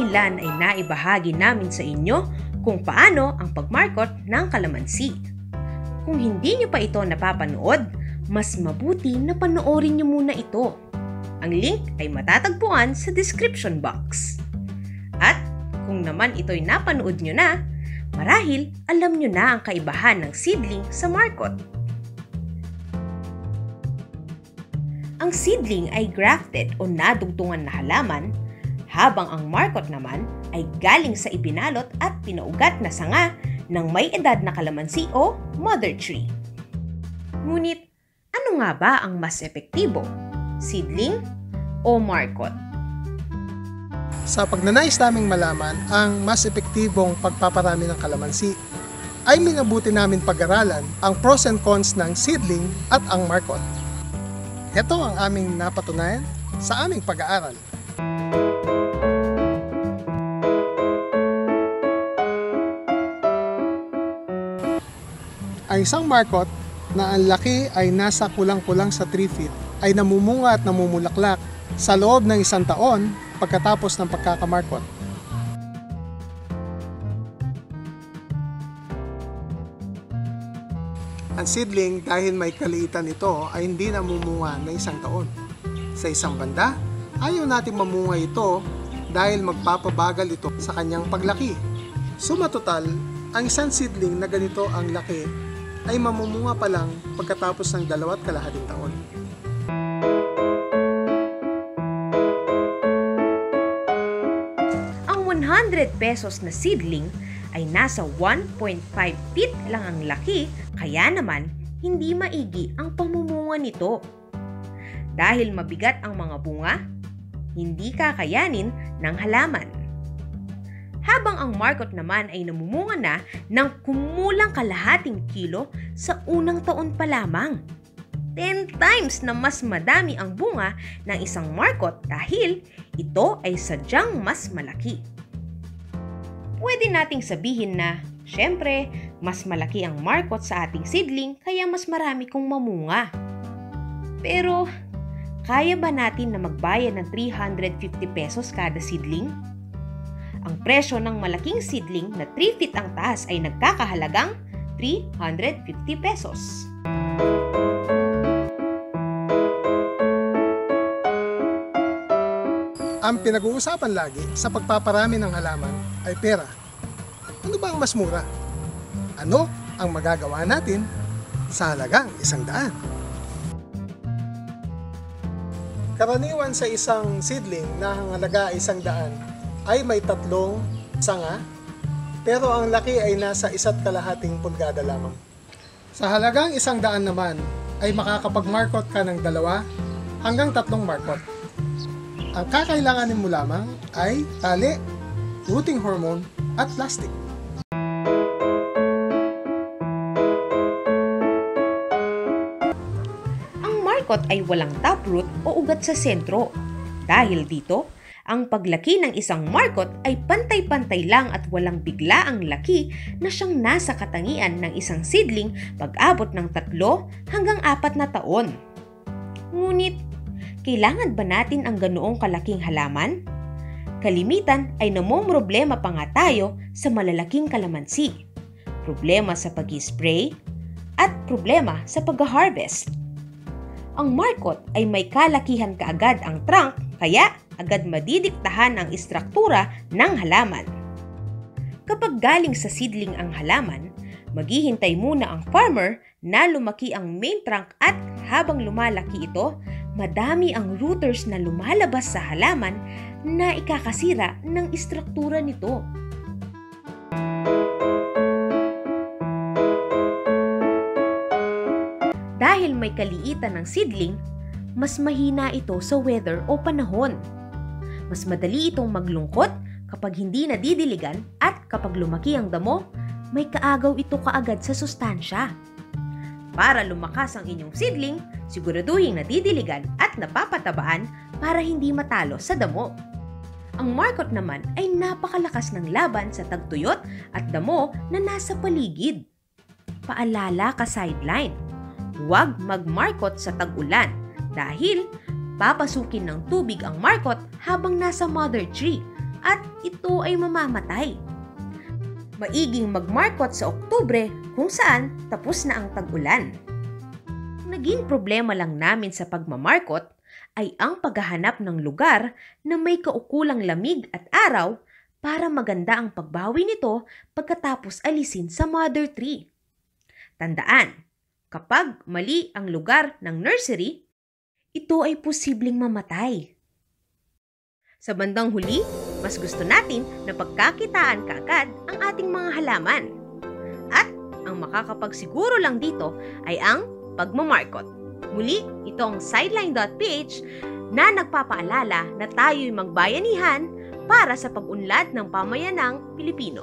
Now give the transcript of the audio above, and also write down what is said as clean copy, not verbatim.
kamakailan ay naibahagi namin sa inyo kung paano ang pagmarkot ng kalamansi. Kung hindi nyo pa ito napapanood, mas mabuti na panoorin nyo muna ito. Ang link ay matatagpuan sa description box. At kung naman ito'y napanood nyo na, marahil alam nyo na ang kaibahan ng seedling sa markot. Ang seedling ay grafted o nadugtungan na halaman, habang ang markot naman ay galing sa ibinalot at pinaugat na sanga ng may edad na kalamansi o mother tree. Ngunit, ano nga ba ang mas epektibo? Seedling o markot? Sa pagnanais naming malaman ang mas epektibong pagpaparami ng kalamansi, ay minabuti namin pag-aralan ang pros and cons ng seedling at ang markot. Ito ang aming napatunayan sa aming pag-aaral. Ang isang markot na ang laki ay nasa kulang-kulang sa 3 feet ay namumunga at namumulaklak sa loob ng 1 taon pagkatapos ng pagkakamarkot. Ang seedling, dahil may kaliitan ito, ay hindi namumunga na 1 taon. Sa isang banda, ayaw natin mamunga ito dahil magpapabagal ito sa kanyang paglaki. Sumatotal, ang isang seedling na ganito ang laki ay mamumunga pa lang pagkatapos ng 2.5 taon. Ang 100 pesos na seedling ay nasa 1.5 feet lang ang laki, kaya naman hindi maigi ang pamumunga nito. Dahil mabigat ang mga bunga, hindi kakayanin ng halaman. Habang ang markot naman ay namumunga na ng kumulang kalahating kilo sa unang taon pa lamang. 10 times na mas madami ang bunga ng isang markot dahil ito ay sadyang mas malaki. Pwede nating sabihin na, syempre, mas malaki ang markot sa ating seedling kaya mas marami kong mamunga. Pero, kaya ba natin na magbayad ng 350 pesos kada seedling? Ang presyo ng malaking seedling na 3 feet ang taas ay nagkakahalagang 350 pesos. Ang pinag-uusapan lagi sa pagpaparami ng halaman ay pera. Ano ba ang mas mura? Ano ang magagawa natin sa halagang 100? Karaniwan sa isang seedling na ang halaga ay 100 ay may 3 sanga, pero ang laki ay nasa 1.5 pulgada lamang. Sa halagang 100 naman ay makakapag-markot ka ng 2 hanggang 3 markot. Ang kakailanganin mo lamang ay tali, rooting hormone at plastic. Ang markot ay walang taproot o ugat sa sentro. Dahil dito, ang paglaki ng isang markot ay pantay-pantay lang at walang bigla ang laki na siyang nasa katangian ng isang seedling pag-abot ng 3 hanggang 4 na taon. Ngunit, kailangan ba natin ang ganoong kalaking halaman? Kalimitan ay namomroblema pa nga tayo sa malalaking kalamansi. Problema sa pag-spray at problema sa pag-harvest. Ang markot ay may kalakihan kaagad ang trunk kaya agad madidiktahan ang istruktura ng halaman. Kapag galing sa seedling ang halaman, maghihintay muna ang farmer na lumaki ang main trunk at habang lumalaki ito, madami ang rooters na lumalabas sa halaman na ikakasira ng istruktura nito. Dahil may kaliitan ng seedling, mas mahina ito sa weather o panahon. Mas madali itong maglungkot kapag hindi nadidiligan at kapag lumaki ang damo, may kaagaw ito kaagad sa sustansya. Para lumakas ang inyong seedling, siguraduhin nadidiligan at napapatabaan para hindi matalo sa damo. Ang markot naman ay napakalakas ng laban sa tagtuyot at damo na nasa paligid. Paalala ka sideline, huwag mag-markot sa tag-ulan dahil papasukin ng tubig ang markot habang nasa mother tree at ito ay mamamatay. Maiging magmarkot sa Oktubre kung saan tapos na ang tag-ulan. Naging problema lang namin sa pagmamarkot ay ang paghahanap ng lugar na may kaukulang lamig at araw para maganda ang pagbawi nito pagkatapos alisin sa mother tree. Tandaan, kapag mali ang lugar ng nursery, ito ay posibleng mamatay. Sa bandang huli, mas gusto natin na pagkakitaan kaagad ang ating mga halaman. At ang makakapagsiguro lang dito ay ang pagmamarkot. Muli, itong Sideline.ph na nagpapaalala na tayo'y magbayanihan para sa pag-unlad ng pamayanang Pilipino.